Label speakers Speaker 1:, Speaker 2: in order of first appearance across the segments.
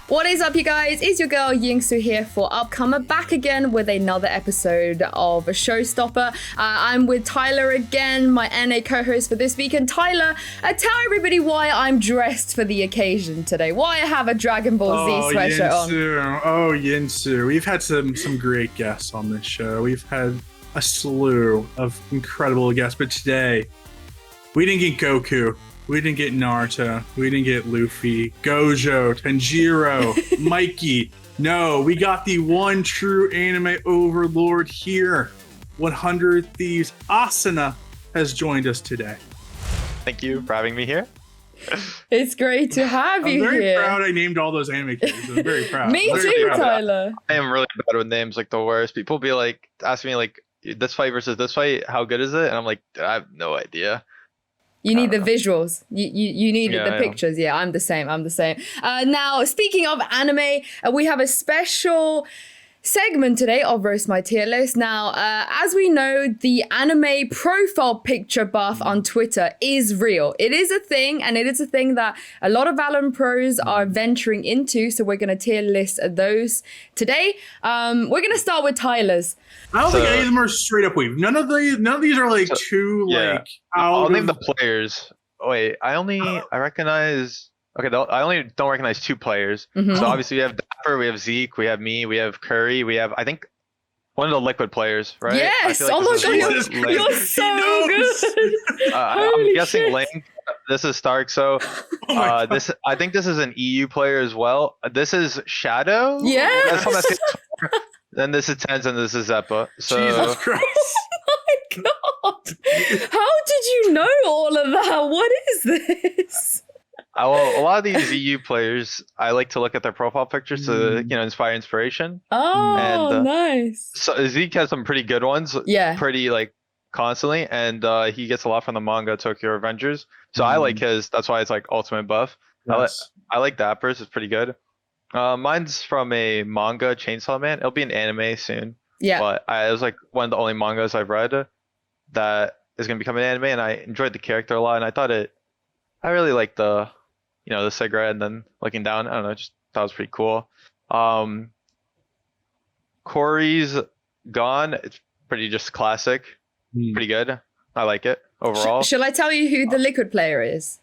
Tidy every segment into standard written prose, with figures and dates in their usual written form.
Speaker 1: What is up, you guys? It's your girl Yinsu here for Upcomer, back again with another episode of Showstopper. I'm with Tyler again, my NA co-host for this week. And Tyler, tell everybody why I'm dressed for the occasion today. Why I have a Dragon Ball Z sweatshirt on.
Speaker 2: Oh, Yinsu. We've had some great guests on this show. We've had a slew of incredible guests, but today we didn't get Goku. We didn't get Naruto. We didn't get Luffy, Gojo, Tanjiro, Mikey. No, we got the one true anime overlord here. 100 Thieves Asuna has joined us today.
Speaker 3: Thank you for having me here.
Speaker 1: It's great to have you here.
Speaker 2: I'm very proud I named all those anime characters. I'm very proud.
Speaker 1: Me too, Tyler.
Speaker 3: I am really bad with names, like the worst. People be like, ask me like, this fight versus this fight, how good is it? And I'm like, I have no idea.
Speaker 1: You need the visuals. You need the pictures. Yeah, I'm the same. Now, speaking of anime, we have a special segment today of Roast My Tier List. Now, as we know, the anime profile picture buff on Twitter is real. It is a thing, and it is a thing that a lot of Valorant pros are venturing into. So we're going to tier list those today. We're going to start with Tyler's.
Speaker 2: I don't think any of them are straight up weave. None of these are like
Speaker 3: I'll name the players. Wait, I recognize. Okay, I only don't recognize two players. Mm-hmm. So obviously we have Dapper, we have Zeke, we have me, we have Curry, we have, I think, one of the Liquid players, right?
Speaker 1: Yes! Like oh my god, you're so good!
Speaker 3: I'm guessing Link. This is Stark. So I think this is an EU player as well. This is Shadow?
Speaker 1: Yeah!
Speaker 3: Then this is Tenz and this is Zeppa. So
Speaker 2: Jesus Christ.
Speaker 1: Oh my god! How did you know all of that? What is this?
Speaker 3: Well, a lot of these EU players, I like to look at their profile pictures to, inspire inspiration.
Speaker 1: Oh, and, nice.
Speaker 3: So Zeke has some pretty good ones. Yeah. Pretty like constantly, and he gets a lot from the manga Tokyo Revengers. So I like his. That's why it's like ultimate buff. Yes. I like Dapper's. It's pretty good. Mine's from a manga, Chainsaw Man. It'll be an anime soon. Yeah. But it was like one of the only mangas I've read that is gonna become an anime, and I enjoyed the character a lot, and I thought I really liked the cigarette and then looking down. I don't know, just thought it was pretty cool. Corey's Gone. It's pretty just classic. Pretty good. I like it overall.
Speaker 1: Shall I tell you who the Liquid player is?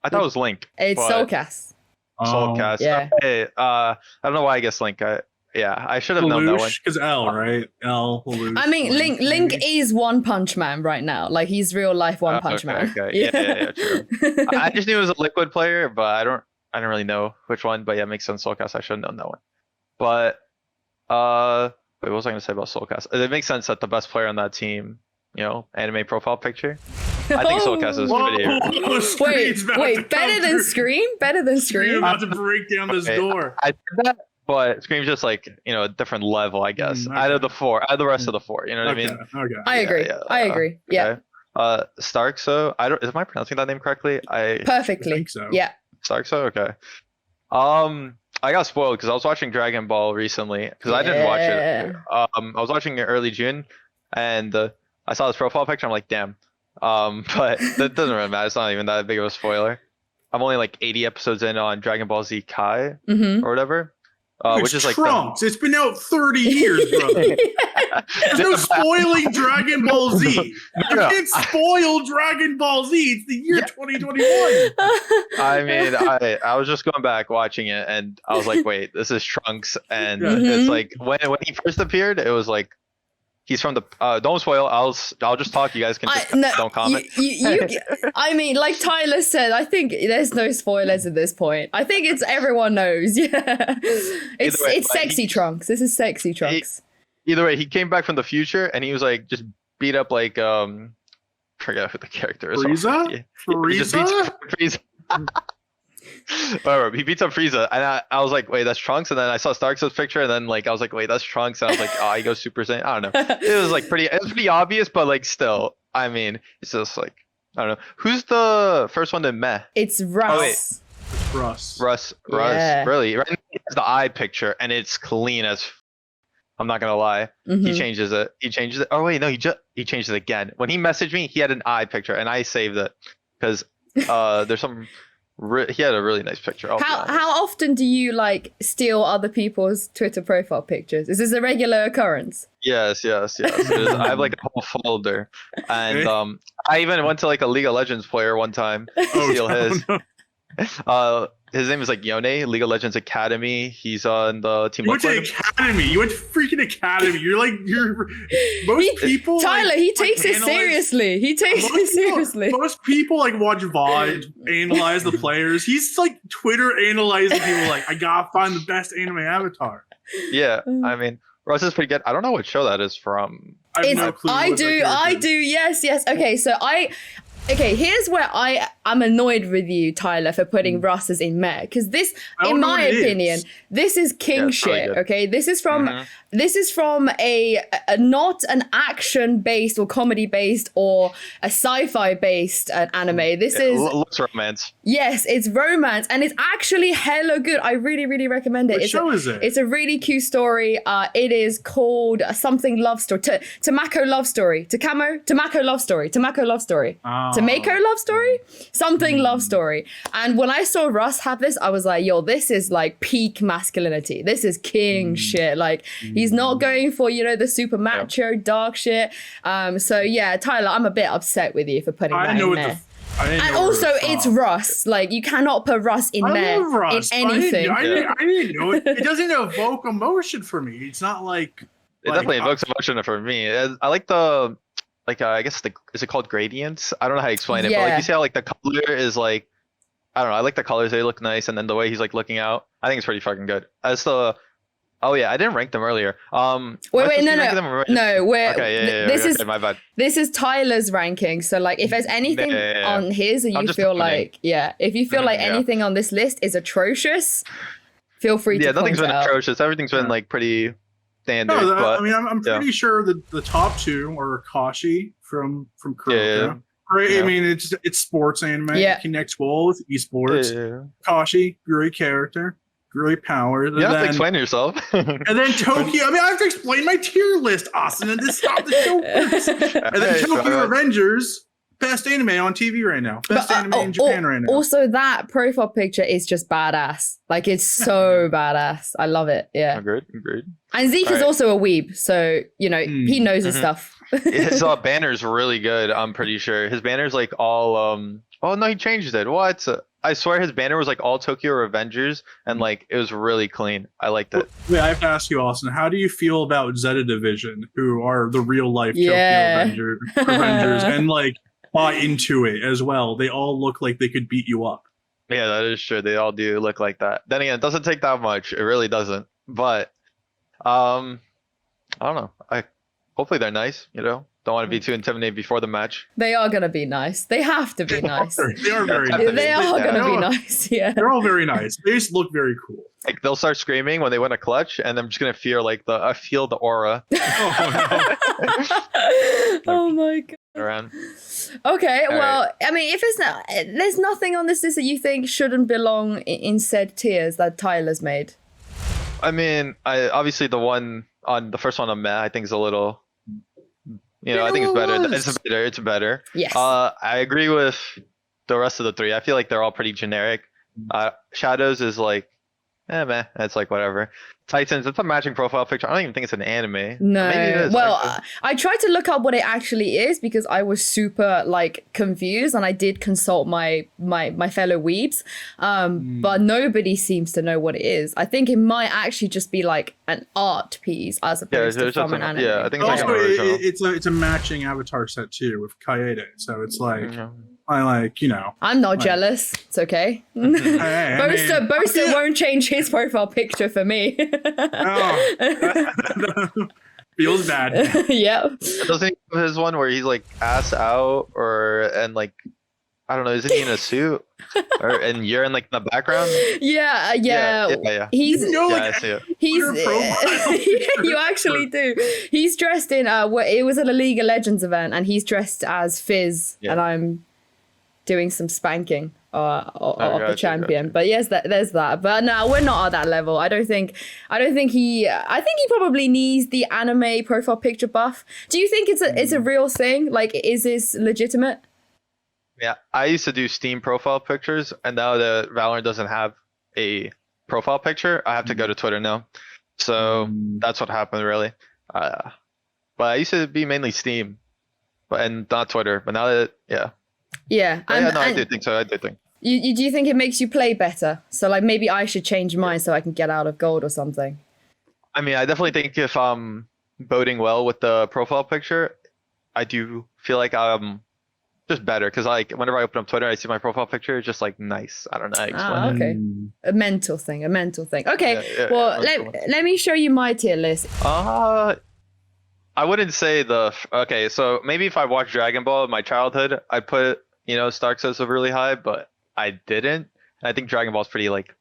Speaker 3: I thought it was Link.
Speaker 1: It's Soulcast.
Speaker 3: Soulcast.
Speaker 1: Yeah.
Speaker 3: Okay. I don't know why I guess Link. I should have known that one.
Speaker 2: Because L, right? L. Lelouch,
Speaker 1: I mean, Link is One Punch Man right now. Like, he's real life One Punch Man.
Speaker 3: Okay. Yeah, true. I just knew it was a Liquid player, but I don't really know which one. But yeah, it makes sense. Soulcast. I should have known that one. But wait, what was I going to say about Soulcast? It makes sense that the best player on that team, anime profile picture. I think Soulcast is pretty.
Speaker 1: Wait, better than Scream? Better than Scream?
Speaker 2: I'm about to break down this door.
Speaker 3: I did that. But Scream's just like, a different level, I guess. Okay. Out of the rest of the four, you know what I mean?
Speaker 1: Okay. I agree. I agree. Yeah.
Speaker 3: Okay. Stark, so am I pronouncing that name correctly?
Speaker 1: Perfectly.
Speaker 2: I think so.
Speaker 1: Yeah.
Speaker 3: Stark, so okay. I got spoiled because I was watching Dragon Ball recently because I didn't watch it. I was watching it early June, and I saw this profile picture. I'm like, damn. But that doesn't really matter. It's not even that big of a spoiler. I'm only like 80 episodes in on Dragon Ball Z Kai or whatever. Which is like
Speaker 2: Trunks. It's been out 30 years, brother. There's no spoiling Dragon Ball Z. You can't spoil Dragon Ball Z. It's the year 2021.
Speaker 3: I mean, I was just going back watching it, and I was like, wait, this is Trunks, and it's like when he first appeared, it was like he's from the. Don't spoil. I'll just talk. You guys can just don't comment.
Speaker 1: I mean, like Tyler said, I think there's no spoilers at this point. I think everyone knows. Yeah, it's sexy Trunks. This is sexy Trunks.
Speaker 3: Either way, he came back from the future, and he was like just beat up like forget who the character is.
Speaker 2: Frieza.
Speaker 3: Frieza. Whatever, he beats up Frieza, and I was like, wait, that's Trunks, and then I saw Stark's picture, and then like I was like, wait, that's Trunks, and I was like, oh, he goes Super Saiyan. I don't know. It was like pretty obvious, but like still, I mean, it's just like I don't know. Who's the first one to meh?
Speaker 1: It's Russ. Oh,
Speaker 2: wait.
Speaker 3: Russ. Yeah. Really? Right now, he has the eye picture, and it's clean as. I'm not gonna lie. He changes it. Oh wait, no, he changed it again. When he messaged me, he had an eye picture, and I saved it because there's some. he had a really nice picture.
Speaker 1: How often do you like steal other people's Twitter profile pictures? Is this a regular occurrence?
Speaker 3: Yes. I have like a whole folder, and I even went to like a League of Legends player one time to steal his. No. His name is like Yone, League of Legends Academy. He's on the team.
Speaker 2: You went to Academy. You went to freaking Academy. Most people.
Speaker 1: Tyler, he takes it seriously. He takes it seriously.
Speaker 2: Most people like watch VOD, analyze the players. He's like Twitter analyzing people. Like, I gotta find the best anime avatar.
Speaker 3: Yeah, I mean, Russ is pretty good. I don't know what show that is from.
Speaker 2: I have no clue.
Speaker 1: I do. Yes. Okay, so here's where I'm annoyed with you, Tyler, for putting Russes in meh. Because this, in my opinion, this is king shit. Okay, this is from a not an action based or comedy based or a sci-fi based anime. This is
Speaker 3: looks romance.
Speaker 1: Yes, it's romance and it's actually hella good. I really, really recommend it.
Speaker 2: What show is it?
Speaker 1: It's a really cute story. It is called something love story. Tamako love story. Tamako love story. Tamako love story. Tamako love story? Something love story. And when I saw Russ have this, I was like, yo, this is like peak masculinity. This is king shit. Like, he's not going for, the super macho, dark shit. So yeah, Tyler, I'm a bit upset with you for putting that in there. And also, it's Russ. Like, you cannot put Russ in there in anything.
Speaker 2: I didn't know it. It doesn't evoke emotion for me. It's not like...
Speaker 3: It definitely evokes emotion for me. I like the... I guess is it called gradients? I don't know how to explain it, but like you see how like the color is like, I don't know. I like the colors; they look nice, and then the way he's like looking out, I think it's pretty fucking good. I didn't rank them earlier.
Speaker 1: No. My bad. This is Tyler's ranking. So like, if there's anything on his, and you feel like, if you feel like anything on this list is atrocious, feel free to. Yeah,
Speaker 3: nothing's been
Speaker 1: out.
Speaker 3: Atrocious. Everything's been like pretty. Standard,
Speaker 2: I mean, I'm pretty sure that the top two are Kashi from Kuroko. Right? Yeah. I mean, it's sports anime. It connects well with esports. Yeah. Kashi, great character, great power.
Speaker 3: You have to explain yourself.
Speaker 2: And then Tokyo. I mean, I have to explain my tier list, Austin, and this stop the show first. And then Tokyo Revengers. Best anime on TV right now. Best anime in Japan right now.
Speaker 1: Also, that profile picture is just badass. Like, it's so badass. I love it. Yeah.
Speaker 3: Agreed.
Speaker 1: And Zeke is also a weeb, so he knows his stuff.
Speaker 3: His banner's really good. I'm pretty sure his banner's like all. Oh no, he changed it. What? I swear his banner was like all Tokyo Revengers, and like it was really clean. I liked it.
Speaker 2: Wait, I have to ask you, Austin. How do you feel about ZETA Division, who are the real life Tokyo Revengers, and like buy into it as well? They all look like they could beat you up.
Speaker 3: Yeah, that is true. They all do look like that. Then again, it doesn't take that much. It really doesn't. But I don't know. Hopefully they're nice. Don't want to be too intimidated before the match.
Speaker 1: They are gonna be nice. They have to be nice.
Speaker 2: They are very nice.
Speaker 1: They are gonna be nice. Yeah.
Speaker 2: They're all very nice. They just look very cool.
Speaker 3: Like they'll start screaming when they win a clutch, and I'm just gonna feel I feel the aura.
Speaker 1: Oh my god.
Speaker 3: Around.
Speaker 1: Okay, well, I mean, if there's nothing on this list that you think shouldn't belong in said tiers that Tyler's made.
Speaker 3: I mean, obviously the first one on Matt, I think is a little, I think it's better. It's better.
Speaker 1: Yes.
Speaker 3: I agree with the rest of the three. I feel like they're all pretty generic. Shadows is like, man, it's like whatever. Titans, it's a matching profile picture. I don't even think it's an anime.
Speaker 1: No. Maybe it is, well, I tried to look up what it actually is because I was super confused, and I did consult my fellow weebs. But nobody seems to know what it is. I think it might actually just be like an art piece as opposed to from an anime.
Speaker 3: Yeah, I think it's
Speaker 2: also it's a matching avatar set too with Kaede. So it's like I'm
Speaker 1: not jealous. It's okay. Boaster won't change his profile picture for me.
Speaker 2: Feels bad.
Speaker 1: Yeah.
Speaker 3: Doesn't he have his one where he's like ass out and I don't know, isn't he in a suit? And you're in like the background?
Speaker 1: Yeah. He's
Speaker 3: I see it.
Speaker 1: You actually do. He's dressed in it was at a League of Legends event, and he's dressed as Fizz, and I'm doing some spanking of the champion. But yes, there's that. But no, we're not at that level. I think he probably needs the anime profile picture buff. Do you think it's a real thing? Like, is this legitimate?
Speaker 3: Yeah, I used to do Steam profile pictures, and now that Valorant doesn't have a profile picture, I have to go to Twitter now. So that's what happened, really. But I used to be mainly Steam, and not Twitter. But now that, yeah.
Speaker 1: Yeah.
Speaker 3: I do think so. I do think.
Speaker 1: Do you think it makes you play better? So like maybe I should change mine so I can get out of gold or something.
Speaker 3: I mean, I definitely think if I'm voting well with the profile picture, I do feel like I'm just better, because like whenever I open up Twitter, I see my profile picture, it's just like nice. I don't know how to explain
Speaker 1: okay. A mental thing. Okay, well, let me show you my tier list.
Speaker 3: I wouldn't say okay, so maybe if I watched Dragon Ball in my childhood, I'd put, Stark Sosa really high, but I didn't. I think Dragon Ball's pretty like...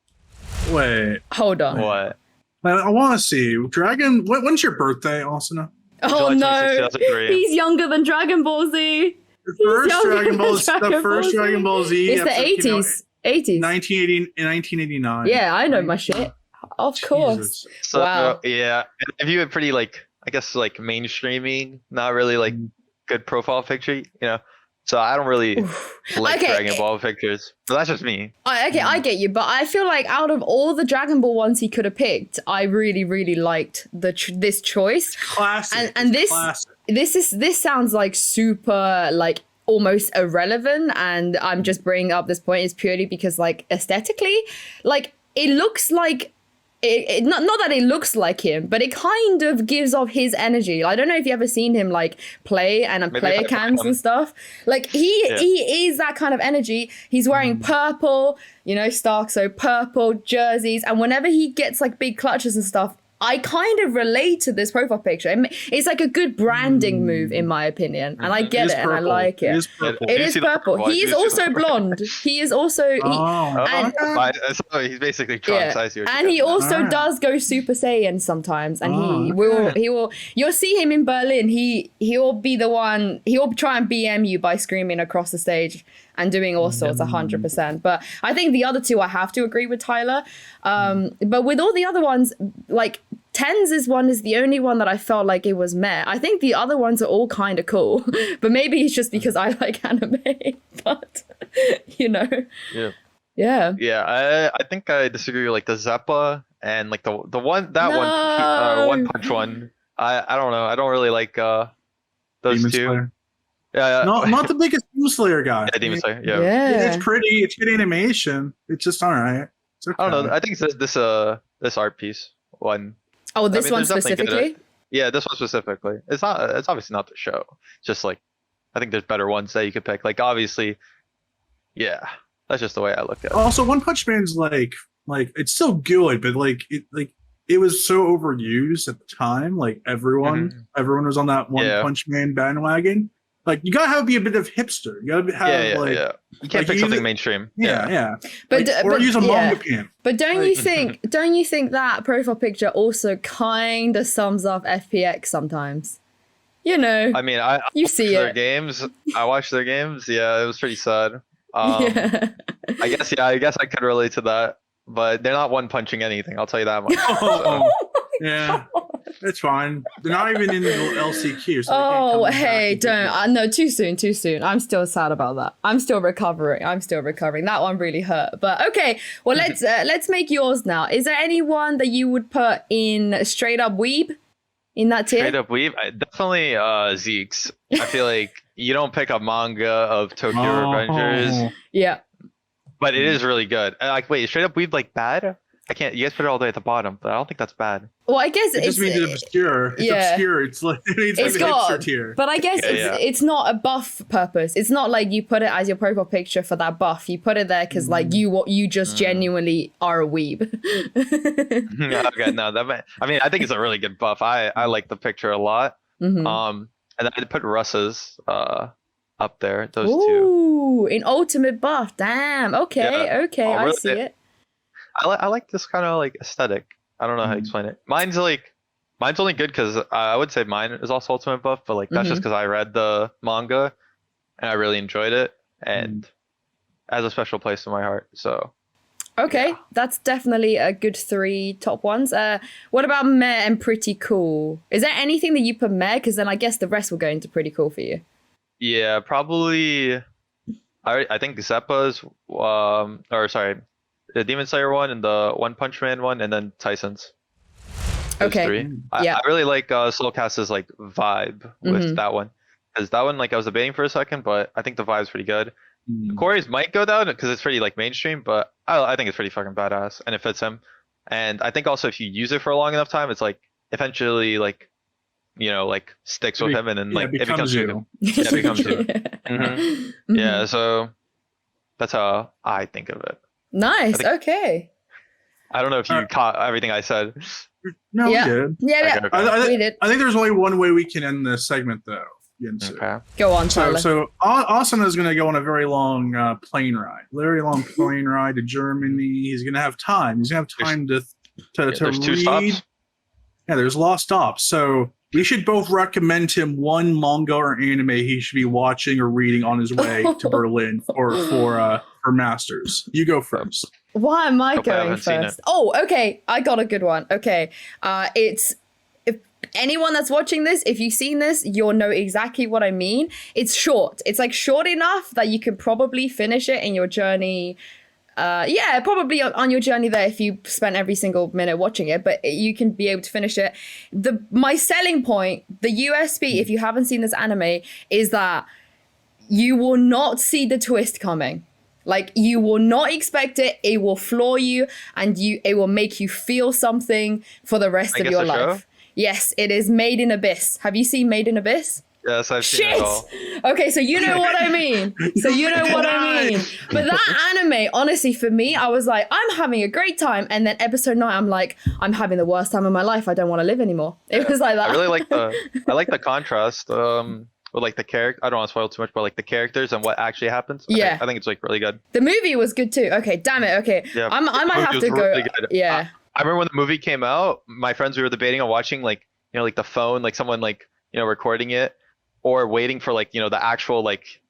Speaker 2: Wait.
Speaker 1: Hold on.
Speaker 3: What?
Speaker 2: I want to see. When's your birthday, Asuna?
Speaker 1: Oh no, he's younger than Dragon Ball Z.
Speaker 2: The first Dragon Ball Z.
Speaker 1: It's the 80s. 80s.
Speaker 2: 1989.
Speaker 1: Yeah, I know my shit. Of course.
Speaker 3: So, wow. Yeah. If you had pretty like, I guess like mainstreaming, not really like good profile picture, So I don't really like Dragon Ball pictures. But that's just me.
Speaker 1: I get you. But I feel like out of all the Dragon Ball ones he could have picked, I really, really liked this choice.
Speaker 2: Classic.
Speaker 1: And this
Speaker 2: classic.
Speaker 1: This sounds like super like almost irrelevant. And I'm just bringing up this point is purely because like aesthetically, like it looks like not that it looks like him, but it kind of gives off his energy. I don't know if you ever seen him like play and player cams and stuff. Like he is that kind of energy. He's wearing purple, Stark, so purple jerseys, and whenever he gets like big clutches and stuff, I kind of relate to this profile picture. It's like a good branding move, in my opinion, and I get it and I like it. It is purple. He is also blonde. He is also.
Speaker 3: He's basically trying to size you.
Speaker 1: And he also does go Super Saiyan sometimes, and he will. You'll see him in Berlin. He'll be the one. He'll try and BM you by screaming across the stage and doing all sorts 100%. But I think the other two, I have to agree with Tyler. But with all the other ones, like Tenz's one is the only one that I felt like it was meh. I think the other ones are all kind of cool, but maybe it's just because I like anime. But
Speaker 3: Yeah, I think I disagree with like the Zeppa and like the one one punch one. I don't know. I don't really like those
Speaker 2: Demon
Speaker 3: two.
Speaker 2: Slayer.
Speaker 3: Yeah,
Speaker 2: not the biggest Demon Slayer guy.
Speaker 3: Yeah, Demon Slayer. Yeah.
Speaker 2: It's pretty. It's good animation. It's just all right. It's okay.
Speaker 3: I don't know. I think this art piece one.
Speaker 1: Oh, this one specifically?
Speaker 3: Yeah, this one specifically. It's obviously not the show. It's just like, I think there's better ones that you could pick. Like obviously, yeah, that's just the way I look at it.
Speaker 2: Also, One Punch Man's like it's still good, but it was so overused at the time. Like everyone was on that One Punch Man bandwagon. Like you gotta be a bit of hipster. You gotta have
Speaker 3: You can't pick something mainstream.
Speaker 1: But
Speaker 2: or use a manga pen.
Speaker 1: But don't you think that profile picture also kind of sums up FPX sometimes?
Speaker 3: I mean, I watched their games. Yeah, it was pretty sad. I guess I could relate to that. But they're not one punching anything. I'll tell you that much.
Speaker 2: Yeah. It's fine. They're not even in the LCQ. So
Speaker 1: no, too soon. I'm still sad about that. I'm still recovering. That one really hurt. But okay, well let's make yours now. Is there anyone that you would put in straight up weeb in that tier?
Speaker 3: Straight up weeb? Definitely Zeke's. I feel like you don't pick a manga of Tokyo Revengers.
Speaker 1: Yeah.
Speaker 3: But it is really good. Like, wait, straight up weeb like bad? I can't. You guys put it all the way at the bottom, but I don't think that's bad.
Speaker 1: Well, I guess
Speaker 2: it just means it's obscure. It's obscure. It's like it's like hipster tier.
Speaker 1: But I guess it's not a buff purpose. It's not like you put it as your profile picture for that buff. You put it there because like you just genuinely are a weeb.
Speaker 3: Okay, no, I think it's a really good buff. I like the picture a lot. And I put Russ's up there. Those two.
Speaker 1: In ultimate buff. Damn. Okay. I see it.
Speaker 3: I like this kind of like aesthetic. I don't know how to explain it. Mine's only good because I would say mine is also ultimate buff, but like that's just because I read the manga and I really enjoyed it and has a special place in my heart. So
Speaker 1: that's definitely a good 3 top ones. What about meh and pretty cool? Is there anything that you put meh? Because then I guess the rest will go into pretty cool for you.
Speaker 3: Yeah, probably I think Zeppa's, or sorry, the Demon Slayer one and the One Punch Man one, and then Tyson's. Those
Speaker 1: okay.
Speaker 3: Three. I really like Soulcast's like vibe with that one, because that one like I was debating for a second, but I think the vibe's pretty good. Corey's might go down because it's pretty like mainstream, but I think it's pretty fucking badass and it fits him. And I think also if you use it for a long enough time, it's like eventually like, you know, like sticks with him, and then like it becomes you. Yeah, it becomes you. Yeah, so that's how I think of it.
Speaker 1: Nice. Okay.
Speaker 3: I don't know if you caught everything I said.
Speaker 2: No, we did.
Speaker 1: Yeah,
Speaker 2: okay.
Speaker 1: We did.
Speaker 2: I think there's only one way we can end this segment, though.
Speaker 3: Okay.
Speaker 1: Go on, Tyler.
Speaker 2: So Asuna is going to go on a very long plane ride. Very long plane ride to Germany. He's going to have time. He's going to have time to
Speaker 3: there's
Speaker 2: read.
Speaker 3: 2 stops.
Speaker 2: Yeah, there's a lot of stops. So we should both recommend him one manga or anime he should be watching or reading on his way to Berlin for Masters. You go first.
Speaker 1: Why am I going first? Oh, okay. I got a good one. Okay. It's, if anyone that's watching this, if you've seen this, you'll know exactly what I mean. It's short. It's like short enough that you can probably finish it in your journey. Probably on your journey there if you spent every single minute watching it, but you can be able to finish it. My selling point, the USP, if you haven't seen this anime, is that you will not see the twist coming. Like, you will not expect it. It will floor you, and it will make you feel something for the rest of your life. Show? Yes, it is Made in Abyss. Have you seen Made in Abyss?
Speaker 3: Yes, I've seen it all.
Speaker 1: Okay, so you know what I mean. But that anime, honestly, for me, I was like, I'm having a great time. And then episode 9, I'm like, I'm having the worst time of my life. I don't want to live anymore. It was like that.
Speaker 3: I really like the contrast. With like the character, I don't want to spoil too much, but like the characters and what actually happens.
Speaker 1: Yeah,
Speaker 3: I think it's like really good.
Speaker 1: The movie was good too. Okay, damn it. Okay, yeah, I might have to go. Really yeah,
Speaker 3: I remember when the movie came out. My friends, we were debating on watching like, you know, like the phone, like someone like, you know, recording it, or waiting for like, you know, the actual like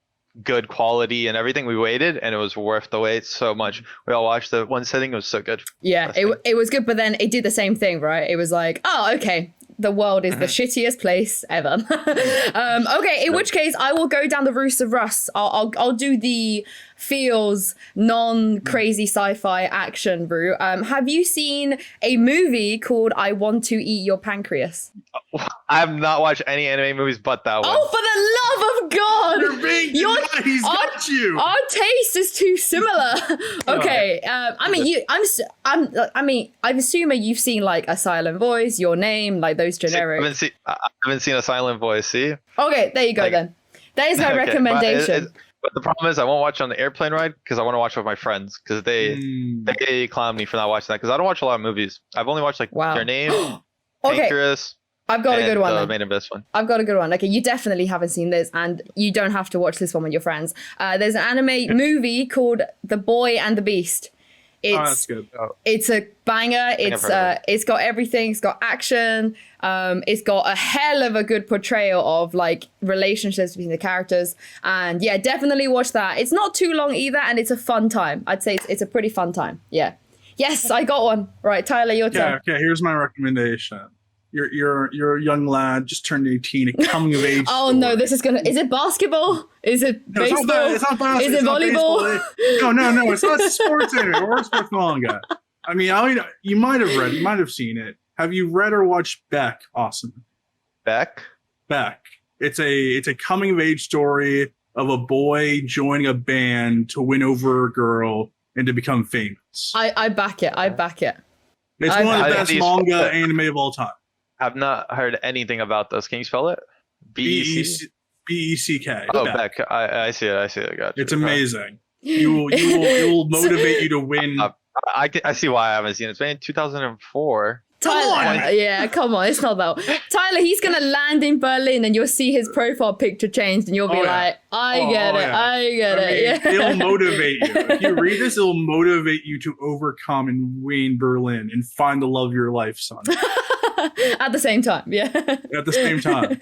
Speaker 3: good quality and everything. We waited, and it was worth the wait so much. We all watched the one sitting. It was so good.
Speaker 1: Yeah, it was good, but then it did the same thing, right? It was like, oh, okay. The world is the shittiest place ever. Okay, in which case I will go down the Roost of Rust. I'll do the feels non-crazy sci-fi action route. Have you seen a movie called I Want to Eat Your Pancreas?
Speaker 3: I have not watched any anime movies but that one.
Speaker 1: Oh, for the love of God!
Speaker 2: You're being he's got you.
Speaker 1: Our taste is too similar. Okay, I'm assuming you've seen like A Silent Voice, Your Name, like those generic.
Speaker 3: I haven't seen A Silent Voice. See?
Speaker 1: Okay, there you go then. That is my recommendation.
Speaker 3: But the problem is I won't watch on the airplane ride because I want to watch with my friends, because they clown me for not watching that, because I don't watch a lot of movies. I've only watched like Your Name, Pancreas.
Speaker 1: I've got a good one.
Speaker 3: The Main Abyss one.
Speaker 1: I've got a good one. Okay, you definitely haven't seen this, and you don't have to watch this one with your friends. There's an anime movie called The Boy and the Beast.
Speaker 2: That's good.
Speaker 1: It's a banger. It's got everything. It's got action. It's got a hell of a good portrayal of like relationships between the characters. And yeah, definitely watch that. It's not too long either, and it's a fun time. I'd say it's a pretty fun time. Yeah. Yes, I got one. Right, Tyler, your turn.
Speaker 2: Okay, here's my recommendation. You're a young lad, just turned 18, a coming of age.
Speaker 1: Oh story. No, this is it basketball? Is it baseball?
Speaker 2: It's not basketball.
Speaker 1: Is it volleyball?
Speaker 2: No, it's not sports anime or sports manga. I mean, you might have seen it. Have you read or watched Beck? Awesome.
Speaker 3: Beck.
Speaker 2: It's a coming of age story of a boy joining a band to win over a girl and to become famous.
Speaker 1: I back it.
Speaker 2: It's one of the best manga anime of all time.
Speaker 3: I've not heard anything about this. Can you spell it?
Speaker 2: B-E-C-K.
Speaker 3: Oh, Beck. I see it. Gotcha.
Speaker 2: It's amazing. It will motivate you to win.
Speaker 3: I see why I haven't seen it. It's been in 2004.
Speaker 1: Tyler, yeah, come on, it's not that. Tyler, he's gonna land in Berlin, and you'll see his profile picture changed, and you'll be like, I get it. Yeah.
Speaker 2: It'll motivate you. If you read this, it'll motivate you to overcome and win Berlin and find the love of your life, son.
Speaker 1: At the same time, yeah.
Speaker 2: At the same time.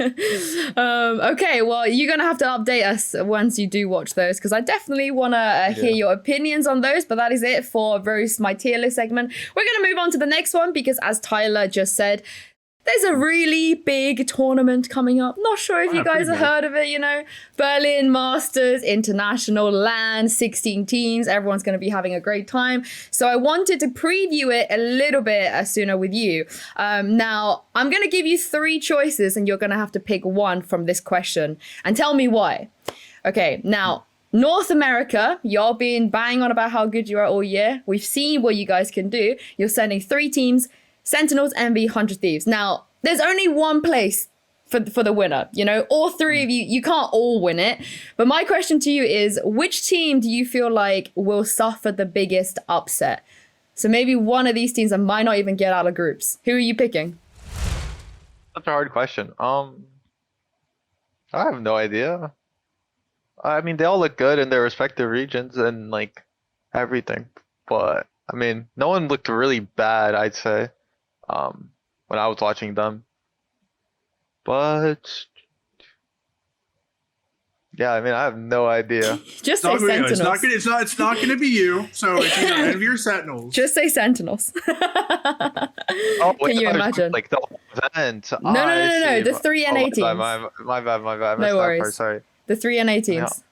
Speaker 1: Okay, well, you're going to have to update us once you do watch those, because I definitely want to hear your opinions on those, but that is it for Roast My Tier List segment. We're going to move on to the next one, because as Tyler just said, there's a really big tournament coming up. Not sure if you guys have heard of it, you know. Berlin Masters, International, LAN, 16 teams. Everyone's going to be having a great time. So I wanted to preview it a little bit sooner with you. Now, I'm going to give you 3 choices and you're going to have to pick one from this question and tell me why. Okay, now, North America, y'all been banging on about how good you are all year. We've seen what you guys can do. You're sending 3 teams. Sentinels, Envy, 100 Thieves. Now, there's only one place for the winner. You know, all 3 of you can't all win it. But my question to you is, which team do you feel like will suffer the biggest upset? So maybe one of these teams that might not even get out of groups. Who are you picking?
Speaker 3: That's a hard question. I have no idea. I mean, they all look good in their respective regions and like everything. But I mean, no one looked really bad, I'd say. When I was watching them, but yeah, I mean, I have no idea.
Speaker 1: Just say Sentinels.
Speaker 2: It's not gonna be you. So it's either Envy or Sentinels.
Speaker 1: Just say Sentinels.
Speaker 3: Oh, wait,
Speaker 1: can you imagine?
Speaker 3: Like the event.
Speaker 1: No. The 3 NA teams.
Speaker 3: My bad.
Speaker 1: No worries.
Speaker 3: Part, sorry.
Speaker 1: The 3 NA teams.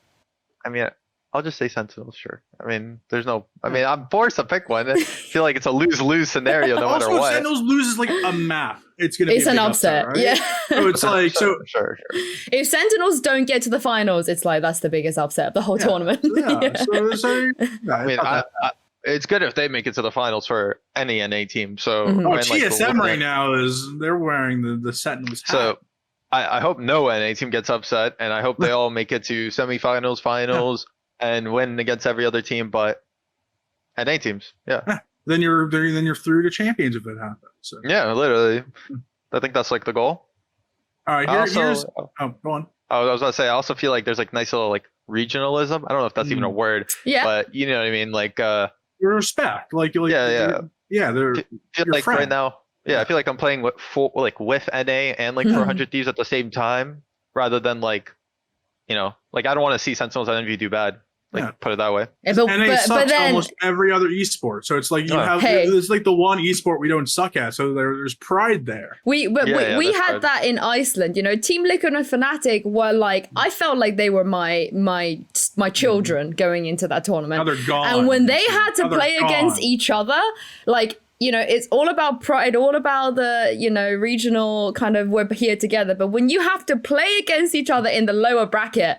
Speaker 3: I mean, I'll just say Sentinels, sure. I mean, I'm forced to pick one. I feel like it's a lose-lose scenario no matter what.
Speaker 2: Sentinels loses like a map. It's
Speaker 1: an upset, right? Yeah.
Speaker 2: So it's like,
Speaker 3: Sure.
Speaker 1: If Sentinels don't get to the finals, it's like, that's the biggest upset of the whole tournament.
Speaker 2: Yeah.
Speaker 3: I mean, it's good if they make it to the finals for any NA team. So
Speaker 2: TSM right now they're wearing the Sentinels hat.
Speaker 3: So I hope no NA team gets upset, and I hope they all make it to semifinals, finals. Yeah. And win against every other team, but NA teams, yeah.
Speaker 2: Then you're through to champions if it happens. So.
Speaker 3: Yeah, literally. I think that's like the goal.
Speaker 2: All right, here's go on.
Speaker 3: I was gonna say, I also feel like there's like nice little like regionalism. I don't know if that's even a word.
Speaker 1: Yeah.
Speaker 3: But you know what I mean, like
Speaker 2: respect, like
Speaker 3: yeah.
Speaker 2: They're
Speaker 3: I feel like friend. Right now. Yeah, I feel like I'm playing with NA and like 400 Thieves at the same time, rather than like, you know, like I don't want to see Sentinels and Envy do bad. Put it that way.
Speaker 2: Yeah, but then almost every other esport. So it's like it's like the one esport we don't suck at. So there's pride there.
Speaker 1: We had that in Iceland. You know, Team Liquid and Fnatic were like, I felt like they were my children going into that tournament.
Speaker 2: Now they're gone.
Speaker 1: And when they had to play against each other, like, you know, it's all about pride, all about the, you know, regional kind of, we're here together. But when you have to play against each other in the lower bracket,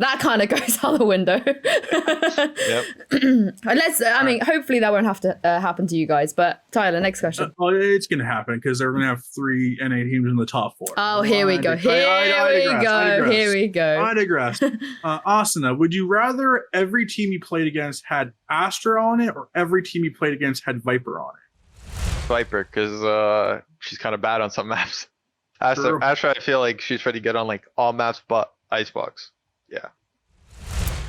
Speaker 1: that kind of goes out the window. Yep. Hopefully that won't have to happen to you guys. But Tyler, next question.
Speaker 2: It's going to happen because they're going to have 3 NA teams in the top 4.
Speaker 1: Oh, here we go. Here we go.
Speaker 2: I digress. Asuna, would you rather every team you played against had Astra on it, or every team you played against had Viper on it?
Speaker 3: Viper, because she's kind of bad on some maps. Astra, I feel like she's pretty good on like all maps but Icebox. Yeah.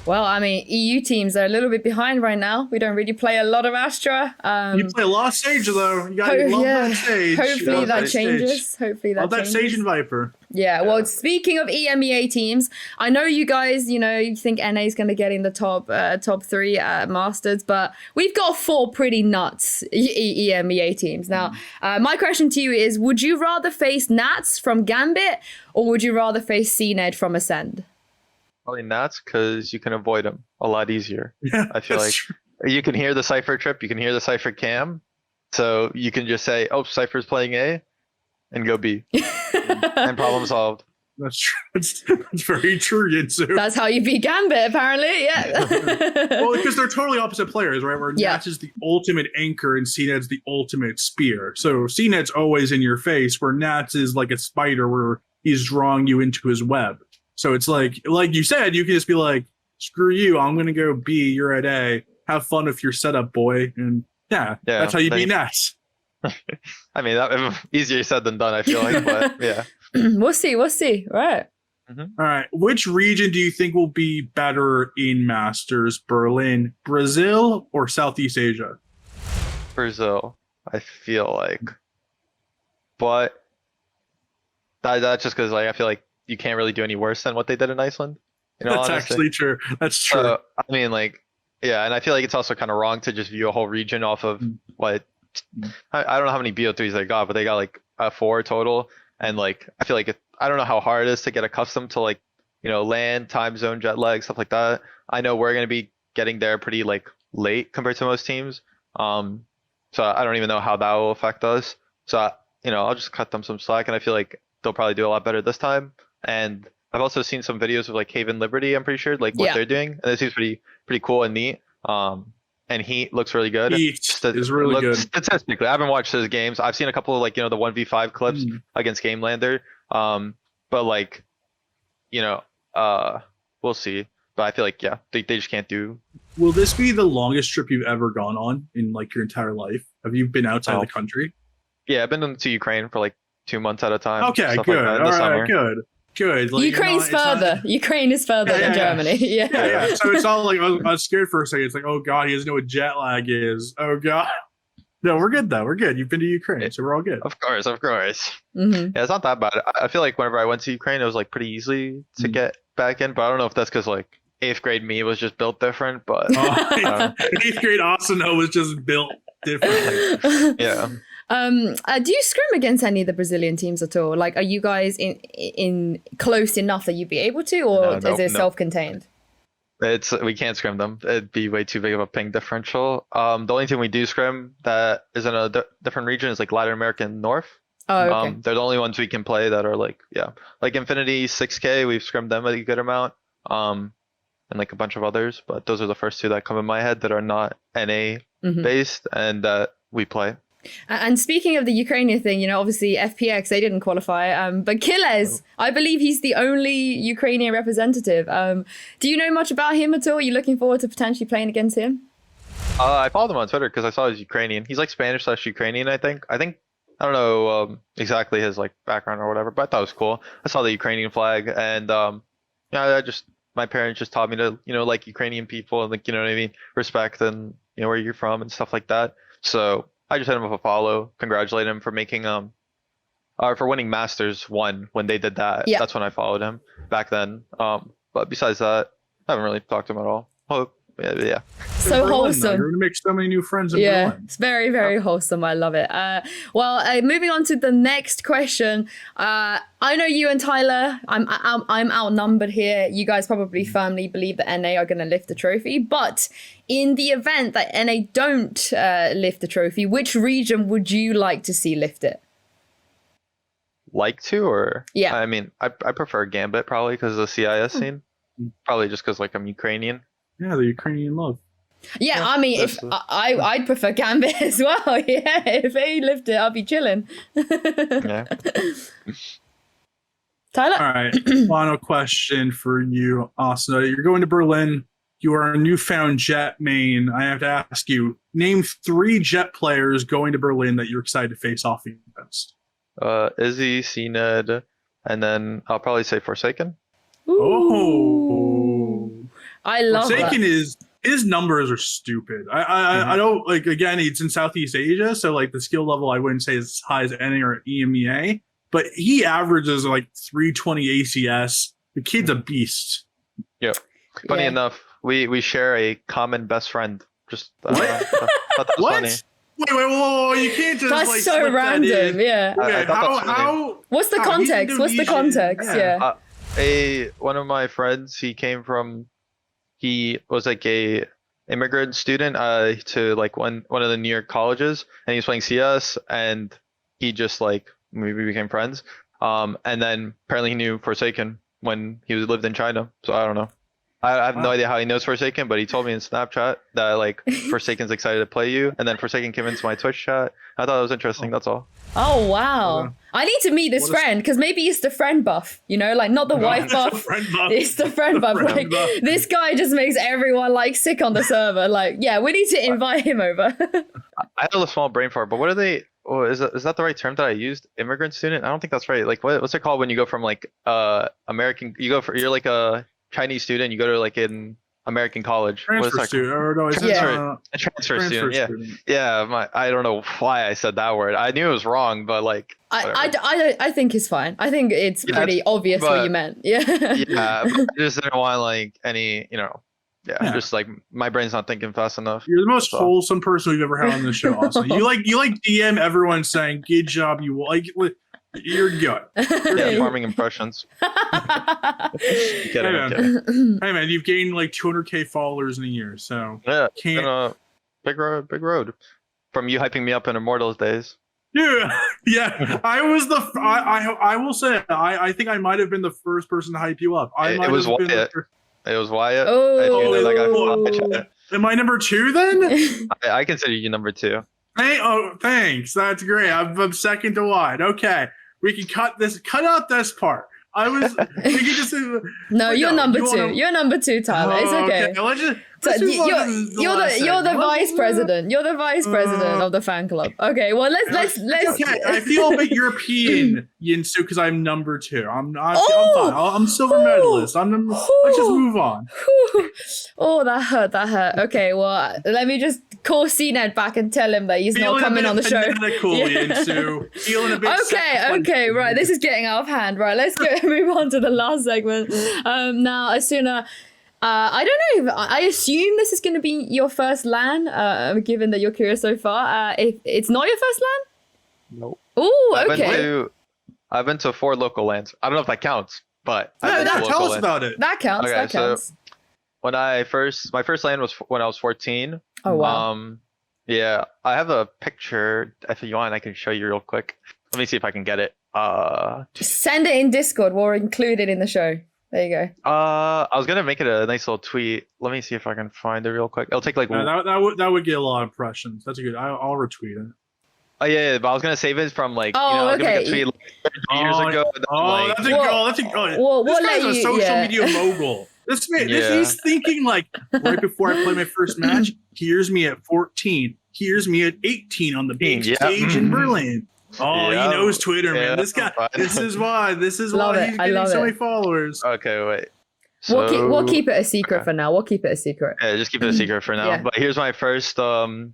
Speaker 1: Well, I mean, EU teams are a little bit behind right now. We don't really play a lot of Astra.
Speaker 2: You play a lot of Sage, though. You got to love that Sage.
Speaker 1: Hopefully that changes.
Speaker 2: Love that Sage and Viper.
Speaker 1: Yeah, well, speaking of EMEA teams, I know you guys, you know, you think NA is going to get in the top 3 at Masters, but we've got 4 pretty nuts EMEA teams. Now, my question to you is, would you rather face Nats from Gambit, or would you rather face cNed from Ascend?
Speaker 3: Probably Nats, because you can avoid them a lot easier.
Speaker 2: Yeah,
Speaker 3: I feel like you can hear the Cypher trip, you can hear the Cypher cam, so you can just say, "Oh, Cypher's playing A," and go B, and problem solved.
Speaker 2: That's true. That's very true, Yinsu.
Speaker 1: That's how you beat Gambit, apparently. Yeah.
Speaker 2: Well, because they're totally opposite players, right? Where Nats is the ultimate anchor and cNed's the ultimate spear. So cNed's always in your face, where Nats is like a spider, where he's drawing you into his web. So it's like you said, you can just be like, screw you, I'm going to go B, you're at A. Have fun with your setup, boy. And that's how you beat Nats.
Speaker 3: I mean, that easier said than done, I feel like, but yeah.
Speaker 1: We'll see. Right.
Speaker 2: Mm-hmm. All right. Which region do you think will be better in Masters? Berlin, Brazil, or Southeast Asia?
Speaker 3: Brazil, I feel like. But that's just because I feel like you can't really do any worse than what they did in Iceland.
Speaker 2: That's actually true. That's true.
Speaker 3: I mean, and I feel like it's also kind of wrong to just view a whole region off of what. I don't know how many BO3s they got, but they got like 4 total. And like, I feel like I don't know how hard it is to get accustomed to like, land, time zone, jet lag, stuff like that. I know we're going to be getting there pretty like late compared to most teams. So I don't even know how that will affect us. So, I'll just cut them some slack, and I feel like they'll probably do a lot better this time. And I've also seen some videos of like Haven Liberty, I'm pretty sure, like what they're doing. And it seems pretty cool and neat. And Heat looks really good.
Speaker 2: Heat is really good.
Speaker 3: Statistically, I haven't watched his games. I've seen a couple of like, the 1v5 clips against GameLander. But like, we'll see. But I feel like, they just can't do.
Speaker 2: Will this be the longest trip you've ever gone on in like your entire life? Have you been outside the country?
Speaker 3: Yeah, I've been to Ukraine for like 2 months at a time.
Speaker 2: Okay, good. Like all right, good.
Speaker 1: Like, Ukraine's further. Ukraine is further than Germany. Yeah.
Speaker 2: So it's all like, I was scared for a second. It's like, oh God, he doesn't know what jet lag is. Oh God. No, we're good though. We're good. You've been to Ukraine, so we're all good.
Speaker 3: Of course. Yeah, it's not that bad. I feel like whenever I went to Ukraine, it was like pretty easy to get back in, but I don't know if that's because like 8th grade me was just built different, but
Speaker 2: 8th grade Asuna was just built differently.
Speaker 3: Yeah.
Speaker 1: Do you scrim against any of the Brazilian teams at all? Like, are you guys in close enough that you'd be able to, or is it self-contained?
Speaker 3: We can't scrim them. It'd be way too big of a ping differential. The only thing we do scrim that is in a different region is like Latin American North.
Speaker 1: Oh, okay.
Speaker 3: They're the only ones we can play that are like, like Infinity 6K. We've scrimmed them a good amount. And like a bunch of others, but those are the first 2 that come in my head that are not NA based and that we play.
Speaker 1: And speaking of the Ukrainian thing, obviously FPX, they didn't qualify, but Kiles, I believe he's the only Ukrainian representative. Do you know much about him at all? Are you looking forward to potentially playing against him?
Speaker 3: I followed him on Twitter because I saw he's Ukrainian. He's like Spanish/Ukrainian, I think. I don't know exactly his like background or whatever, but I thought it was cool. I saw the Ukrainian flag, and my parents just taught me to, like Ukrainian people and like, what I mean, respect and, where you're from and stuff like that. So I just hit him with a follow, congratulate him for making, for winning Masters 1 when they did that. Yeah. That's when I followed him back then. But besides that, I haven't really talked to him at all. Yeah.
Speaker 1: So wholesome.
Speaker 2: You're gonna make so many new friends in Berlin.
Speaker 1: It's very, very wholesome. I love it. Moving on to the next question. I know you and Tyler, I'm outnumbered here. You guys probably firmly believe that NA are gonna lift the trophy, but in the event that NA don't lift the trophy, which region would you like to see lift it?
Speaker 3: Like to, or?
Speaker 1: Yeah.
Speaker 3: I mean, I prefer Gambit probably because of the CIS scene. Probably just because like I'm Ukrainian.
Speaker 2: Yeah, the Ukrainian love.
Speaker 1: Yeah, I mean, if I'd prefer Gambit as well. Yeah, if they lift it, I'll be chilling.
Speaker 3: Yeah.
Speaker 1: Tyler?
Speaker 2: All right, final question for you, Asuna. You're going to Berlin. You are a newfound Jett main. I have to ask you, name 3 Jett players going to Berlin that you're excited to face off against.
Speaker 3: Izzy, cNed, and then I'll probably say F0rsakeN.
Speaker 1: I love
Speaker 2: Forsaken his numbers are stupid. I don't like, again, it's in Southeast Asia, so like the skill level I wouldn't say is as high as NA or EMEA, but he averages like 320 ACS. The kid's a beast.
Speaker 3: Yep. Funny enough, we share a common best friend. Just
Speaker 2: what?
Speaker 3: That was funny.
Speaker 2: Wait, whoa, you can't just
Speaker 1: That's like so random.
Speaker 2: Yeah.
Speaker 1: Okay,
Speaker 2: how
Speaker 1: what's the context? What's the context? Yeah.
Speaker 3: One of my friends, he was like a immigrant student to like one of the New York colleges, and he was playing CS, and he just like we became friends. And then apparently he knew F0rsakeN when he lived in China. So I don't know. I have no idea how he knows F0rsakeN, but he told me in Snapchat that like F0rsakeN's excited to play you, and then F0rsakeN came into my Twitch chat. I thought it was interesting. That's all.
Speaker 1: Oh wow! I need to meet this friend because maybe it's the friend buff. Like not the wife buff. It's the friend buff. Like this guy just makes everyone like sick on the server. Like we need to invite him over.
Speaker 3: I have a small brain fart, but what are they? Oh, is that the right term that I used? Immigrant student? I don't think that's right. Like what's it called when you go from like American? You're like a Chinese student, you go to like an American college.
Speaker 2: Transfer student, or no, it's
Speaker 3: a transfer student. Yeah. I don't know why I said that word. I knew it was wrong, but like
Speaker 1: I think it's fine. I think it's pretty obvious what you meant. Yeah.
Speaker 3: Yeah, but I just didn't want like any Yeah, just like my brain's not thinking fast enough.
Speaker 2: You're the most wholesome person we've ever had on this show. Also, you like DM everyone saying good job. You like you're good.
Speaker 3: Yeah, farming impressions.
Speaker 2: Hey man, you've gained like 200K followers in a year, so
Speaker 3: yeah, been a big road from you hyping me up in Immortals days.
Speaker 2: Yeah. I was I will say I think I might have been the first person to hype you up.
Speaker 3: It was Wyatt. It was Wyatt.
Speaker 1: Oh,
Speaker 2: am I number 2 then?
Speaker 3: I consider you number 2.
Speaker 2: Hey, thanks. That's great. I'm second to Wyatt. Okay, we can cut out this part. We can just
Speaker 1: no. You're number 2. You're number 2, Tyler. It's okay. You're the vice president. You're the vice president of the fan club. Okay. Well, let's.
Speaker 2: Okay. I feel a bit European, Yinsu, because I'm number 2. I'm fine. I'm silver medalist. Let's just move on.
Speaker 1: Oh, that hurt. Okay. Well, let me just call cNed back and tell him that he's not coming on the show.
Speaker 2: Yinsu. Feeling a bit.
Speaker 1: Okay. Right. This is getting out of hand. Right. Let's move on to the last segment. Now, Asuna. I don't know. I assume this is going to be your first LAN, given that you're curious so far. If it's not your first LAN?
Speaker 3: Nope.
Speaker 1: Oh, okay.
Speaker 3: I've been to 4 local LANs. I don't know if that counts, but
Speaker 2: tell us about it.
Speaker 1: That counts.
Speaker 3: Okay, that counts. So when my first LAN was when I was 14.
Speaker 1: Oh wow.
Speaker 3: Yeah, I have a picture. If you want, I can show you real quick. Let me see if I can get it.
Speaker 1: Send it in Discord. We'll include it in the show. There you go.
Speaker 3: I was gonna make it a nice little tweet. Let me see if I can find it real quick. It'll take like
Speaker 2: that would get a lot of impressions. That's a good. I'll retweet it.
Speaker 3: Oh yeah, but I was gonna save it from like I was gonna make a tweet like 2 years ago.
Speaker 2: That's a goal. That's a goal. This guy's a social media mogul. This man, he's thinking like right before I play my first match. Here's me at 14. Here's me at 18 on the big stage in Berlin. Oh, he knows Twitter, man. This guy. This is why he's getting so many followers.
Speaker 3: Okay, wait. So,
Speaker 1: we'll keep it a secret for now. We'll keep it a secret.
Speaker 3: Yeah, just keep it a secret for now. But here's my first LAN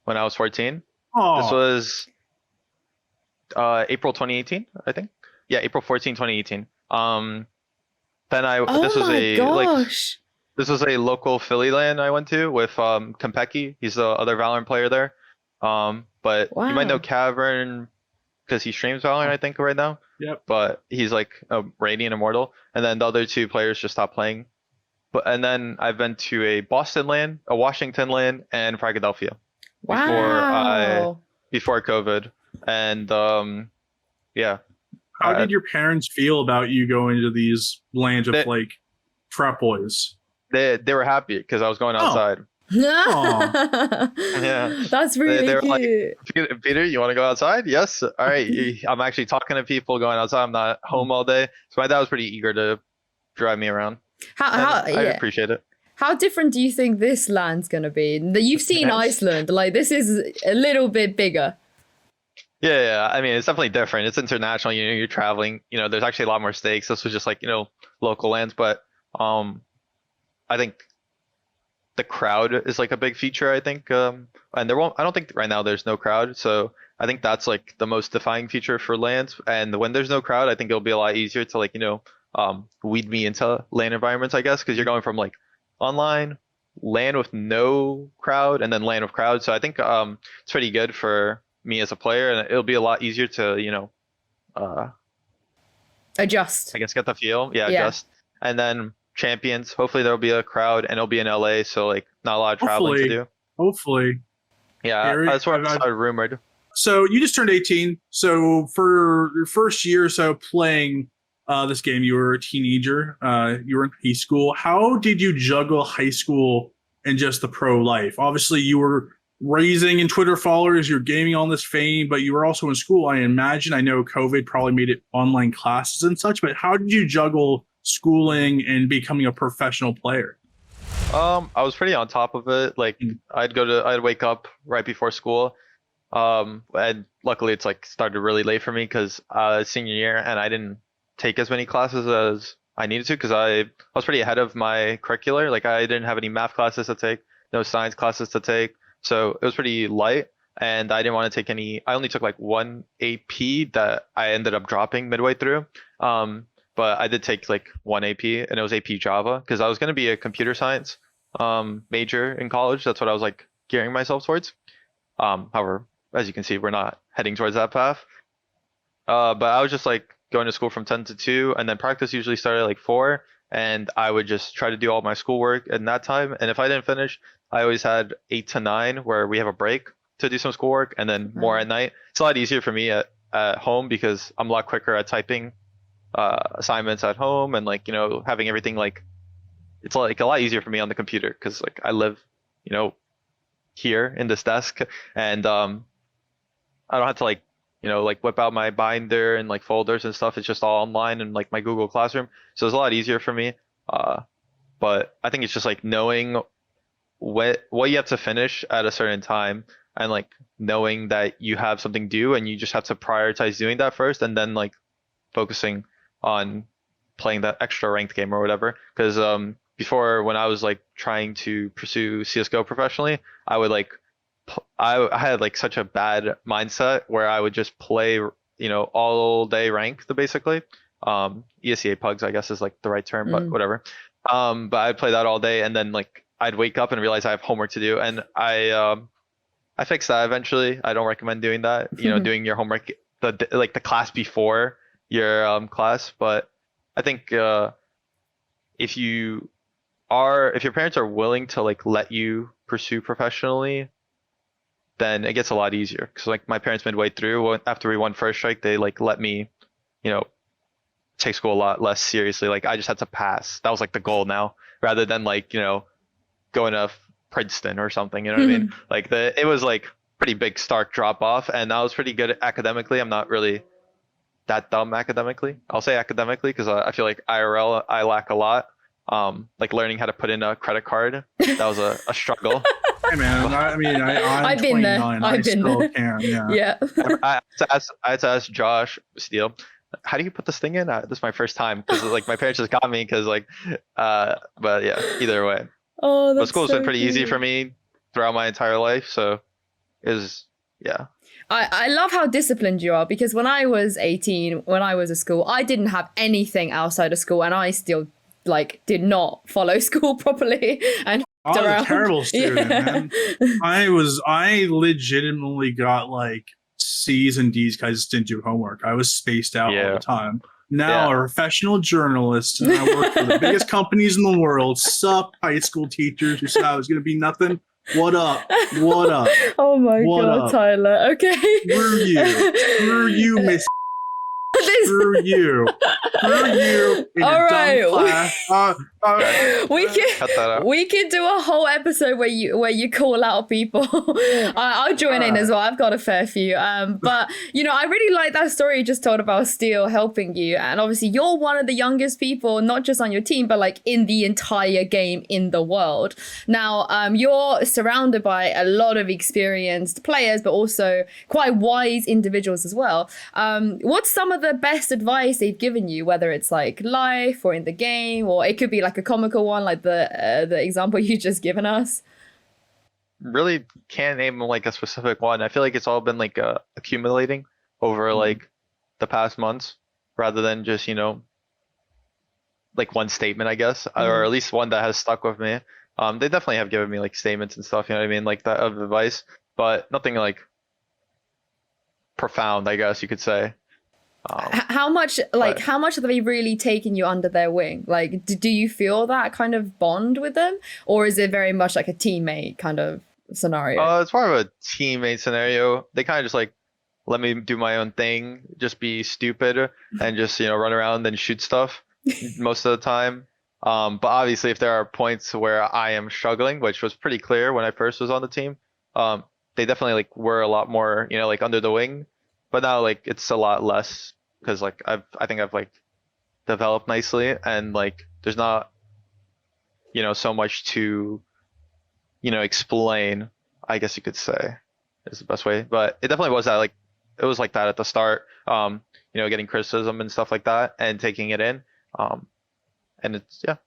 Speaker 3: when I was 14. Oh. This was April 2018, I think. Yeah, April 14, 2018. Then this was a local Philly LAN I went to with Kompeki. He's the other Valorant player there. But you might know Cavern because he streams Valorant, I think, right now.
Speaker 2: Yep.
Speaker 3: But he's like a Radiant Immortal, and then the other 2 players just stopped playing. And then I've been to a Boston LAN, a Washington LAN, and Philadelphia.
Speaker 1: Wow.
Speaker 3: Before COVID, and yeah.
Speaker 2: How did your parents feel about you going to these LANs with like frat boys?
Speaker 3: They were happy because I was going outside. Yeah,
Speaker 1: that's really cute.
Speaker 3: Like, Peter, you want to go outside? Yes. All right. I'm actually talking to people, going outside. I'm not home all day. So my dad was pretty eager to drive me around. I appreciate it.
Speaker 1: How different do you think this LAN's gonna be? You've seen Iceland. Like, this is a little bit bigger.
Speaker 3: Yeah. I mean, it's definitely different. It's international. You're traveling. There's actually a lot more stakes. This was just like local LANs, but I think the crowd is like a big feature, I think. And I don't think right now there's no crowd. So I think that's like the most defining feature for LANs. And when there's no crowd, I think it'll be a lot easier to like, weed me into LAN environments, I guess, because you're going from like online, LAN with no crowd, and then LAN with crowd. So I think it's pretty good for me as a player, and it'll be a lot easier to,
Speaker 1: adjust.
Speaker 3: I guess get the feel. Yeah, adjust. And then champions, hopefully there'll be a crowd, and it'll be in LA, so like not a lot of traveling to do.
Speaker 2: Hopefully.
Speaker 3: Yeah, that's what I rumored.
Speaker 2: So you just turned 18. So for your first year or so playing this game, you were a teenager. You were in high school. How did you juggle high school and just the pro life? Obviously, you were raising in Twitter followers, you're gaining all this fame, but you were also in school, I imagine. I know COVID probably made it online classes and such, but how did you juggle schooling and becoming a professional player?
Speaker 3: I was pretty on top of it. Like I'd wake up right before school. And luckily it's like started really late for me because senior year, and I didn't take as many classes as I needed to because I was pretty ahead of my curricular. Like I didn't have any math classes to take, no science classes to take. So it was pretty light, and I didn't want to take any. I only took like one AP that I ended up dropping midway through. but I did take like one AP, and it was AP Java, because I was going to be a computer science major in college. That's what I was like gearing myself towards. However, as you can see, we're not heading towards that path. But I was just like going to school from 10 to 2, and then practice usually started at like 4, and I would just try to do all my schoolwork in that time. And if I didn't finish, I always had 8 to 9 where we have a break to do some schoolwork, and then more at night. It's a lot easier for me at home because I'm a lot quicker at typing assignments at home, and like, you know, having everything like, it's like a lot easier for me on the computer because like I live, you know, here in this desk, and I don't have to like, you know, like whip out my binder and like folders and stuff. It's just all online and like my Google Classroom. So it's a lot easier for me. But I think it's just like knowing what you have to finish at a certain time, and like knowing that you have something due, and you just have to prioritize doing that first, and then like focusing on playing that extra ranked game or whatever. Because before, when I was like trying to pursue CSGO professionally, I would like I had like such a bad mindset where I would just play, you know, all day ranked basically. ESEA pugs, I guess, is like the right term, but whatever. But I'd play that all day, and then like I'd wake up and realize I have homework to do, and I fixed that eventually. I don't recommend doing that, you know, doing your homework the class before your class. But I think if your parents are willing to like let you pursue professionally, then it gets a lot easier. Because like my parents midway through, after we won first strike, they like let me, you know, take school a lot less seriously. Like I just had to pass. That was like the goal now, rather than like, you know, going to Princeton or something. You know what I mean? Like it was like pretty big stark drop off, and I was pretty good academically. I'm not really that dumb academically. I'll say academically because I feel like IRL I lack a lot. Like learning how to put in a credit card, that was a struggle.
Speaker 2: Hey man, I mean,
Speaker 1: I've been there.
Speaker 2: I still can, yeah.
Speaker 3: I had to ask Josh Steele, how do you put this thing in? This is my first time because like my parents just got me because like, but yeah, either way.
Speaker 1: Oh, that's
Speaker 3: but school's been pretty easy for me throughout my entire life, so yeah.
Speaker 1: I love how disciplined you are, because when I was 18, when I was at school, I didn't have anything outside of school, and I still like did not follow school properly and
Speaker 2: I was a terrible student, man. I legitimately got like C's and D's because I just didn't do homework. I was spaced out all the time. Now a professional journalist, and I work for the biggest companies in the world. Sup, high school teachers who said I was gonna be nothing. What up? What up?
Speaker 1: Oh my god, Tyler. Okay.
Speaker 2: Screw you, Miss. Screw you. Screw you.
Speaker 1: All right. We can do a whole episode where you call out people. I'll join in as well. I've got a fair few. But you know, I really like that story you just told about Steele helping you. And obviously you're one of the youngest people, not just on your team, but like in the entire game in the world. Now, you're surrounded by a lot of experienced players, but also quite wise individuals as well. What's some of the best advice they've given you, whether it's like life or in the game, or it could be like a comical one like the example you just given us?
Speaker 3: Really can't name like a specific one. I feel like it's all been like accumulating over like the past months, rather than just, you know, like one statement, I guess, or at least one that has stuck with me. They definitely have given me like statements and stuff, you know what I mean, like that of advice, but nothing like profound, I guess you could say.
Speaker 1: How much have they really taken you under their wing? Like, do you feel that kind of bond with them, or is it very much like a teammate kind of scenario?
Speaker 3: It's more of a teammate scenario. They kind of just like let me do my own thing, just be stupid and just, you know, run around and shoot stuff most of the time. But obviously if there are points where I am struggling, which was pretty clear when I first was on the team, they definitely like were a lot more, you know, like under the wing. But now like it's a lot less, because like I think I've like developed nicely, and like there's not, you know, so much to, you know, explain, I guess you could say is the best way. But it definitely was that, like it was like that at the start, you know, getting criticism and stuff like that and taking it in, and it's
Speaker 2: All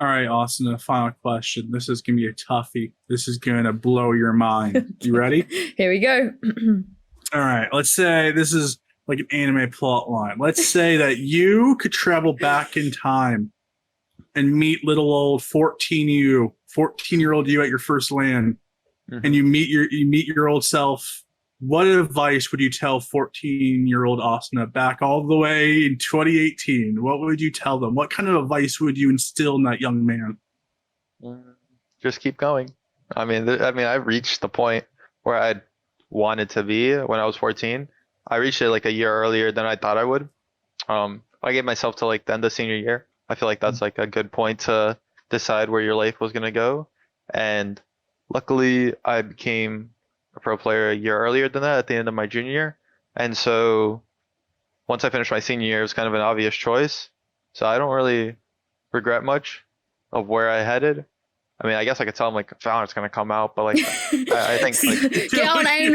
Speaker 2: right, Austin, a final question. This is gonna be a toughie. This is gonna blow your mind. You ready?
Speaker 1: Here we go.
Speaker 2: All right, let's like an anime plot line. Let's say that you could travel back in time and meet little old 14-year-old you at your first LAN, and you meet your old self. What advice would you tell 14-year-old Asuna back all the way in 2018? What would you tell them? What kind of advice would you instill in that young man?
Speaker 3: Just keep going. I mean, I reached the point where I wanted to be when I was 14. I reached it like a year earlier than I thought I would. I gave myself to like the end of senior year. I feel like that's like a good point to decide where your life was going to go. And luckily I became a pro player a year earlier than that at the end of my junior year. And so once I finished my senior year, it was kind of an obvious choice. So I don't really regret much of where I headed. I mean, I guess I could tell them like Valorant's going to come out, but like, I think like
Speaker 1: get on AIM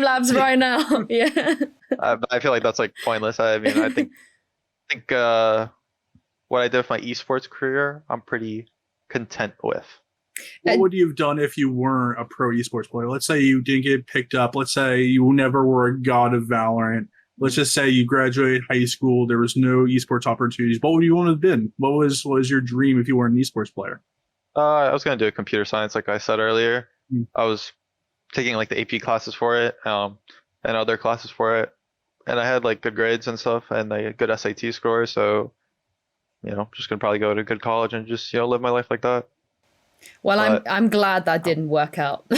Speaker 1: Labs right now. Yeah.
Speaker 3: I feel like that's like pointless. I mean, I think what I did with my esports career, I'm pretty content with.
Speaker 2: What would you have done if you weren't a pro esports player? Let's say you didn't get picked up. Let's say you never were a god of Valorant. Let's just say you graduated high school. There was no esports opportunities. What would you want to have been? What was your dream if you weren't an esports player?
Speaker 3: I was going to do computer science, like I said earlier. I was taking like the AP classes for it, and other classes for it. And I had like good grades and stuff and a good SAT score. So, just going to probably go to a good college and just, live my life like that.
Speaker 1: Well, I'm glad that didn't work out for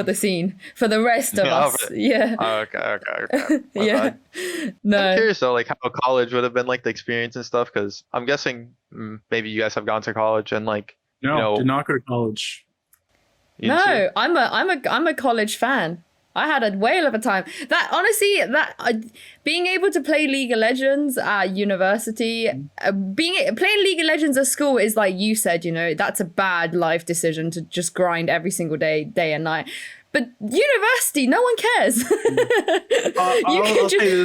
Speaker 1: the scene, for the rest of us. Yeah.
Speaker 3: Okay.
Speaker 1: Yeah. No.
Speaker 3: I'm curious though, like how college would have been like the experience and stuff, because I'm guessing maybe you guys have gone to college and like.
Speaker 2: No, did not go to college.
Speaker 1: No, I'm a college fan. I had a whale of a time. That honestly, being able to play League of Legends at university, playing League of Legends at school is like you said, that's a bad life decision to just grind every single day and night. But university, no one cares.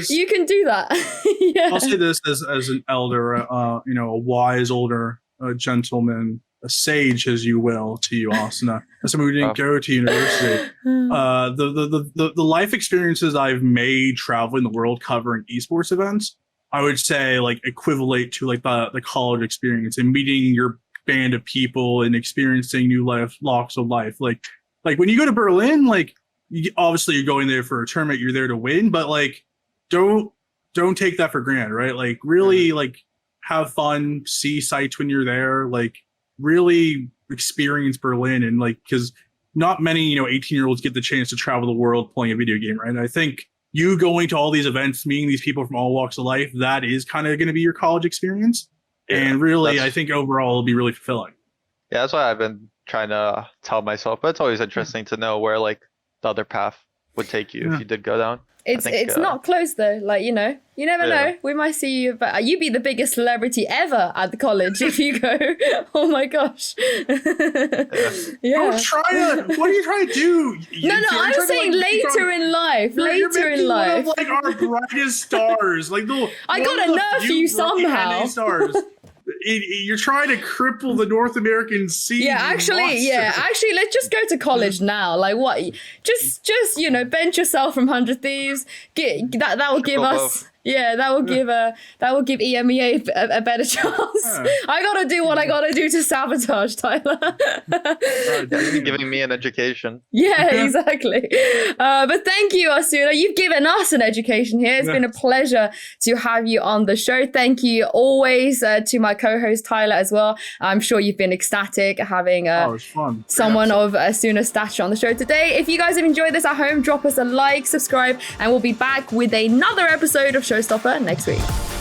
Speaker 1: You can do that. Yeah.
Speaker 2: I'll say this as an elder, a wise older gentleman. A sage, as you will, to you, Asuna. As someone who didn't go to university, the life experiences I've made traveling the world covering esports events, I would say like equivalent to like the college experience and meeting your band of people and experiencing new walks of life. Like when you go to Berlin, like obviously you're going there for a tournament, you're there to win, but like don't take that for granted, right? Like really like have fun, see sights when you're there, like really experience Berlin. And like, because not many 18-year-olds get the chance to travel the world playing a video game, right? And I think you going to all these events, meeting these people from all walks of life, that is kind of going to be your college experience. Yeah, and really I think overall it'll be really fulfilling.
Speaker 3: Yeah, that's why I've been trying to tell myself, but it's always interesting to know where like the other path would take you if you did go down.
Speaker 1: It's not close though. Like, you never know. We might see you, but you'd be the biggest celebrity ever at the college if you go. Oh my gosh. Yeah.
Speaker 2: What are you trying to do?
Speaker 1: No, I'm saying later in life. Later in life.
Speaker 2: One of like our brightest stars. Like
Speaker 1: I gotta nerf you somehow.
Speaker 2: Stars. You're trying to cripple the North American scene.
Speaker 1: Actually, let's just go to college now. Like what? Just bench yourself from 100 Thieves. That will give us. Yeah, that will give EMEA a better chance. I gotta do what I gotta do to sabotage Tyler.
Speaker 3: You're giving me an education.
Speaker 1: Yeah, exactly. But thank you, Asuna. You've given us an education here. It's been a pleasure to have you on the show. Thank you always to my co-host Tyler as well. I'm sure you've been ecstatic having someone of Asuna's stature on the show today. If you guys have enjoyed this at home, drop us a like, subscribe, and we'll be back with another episode of Showstopper next week.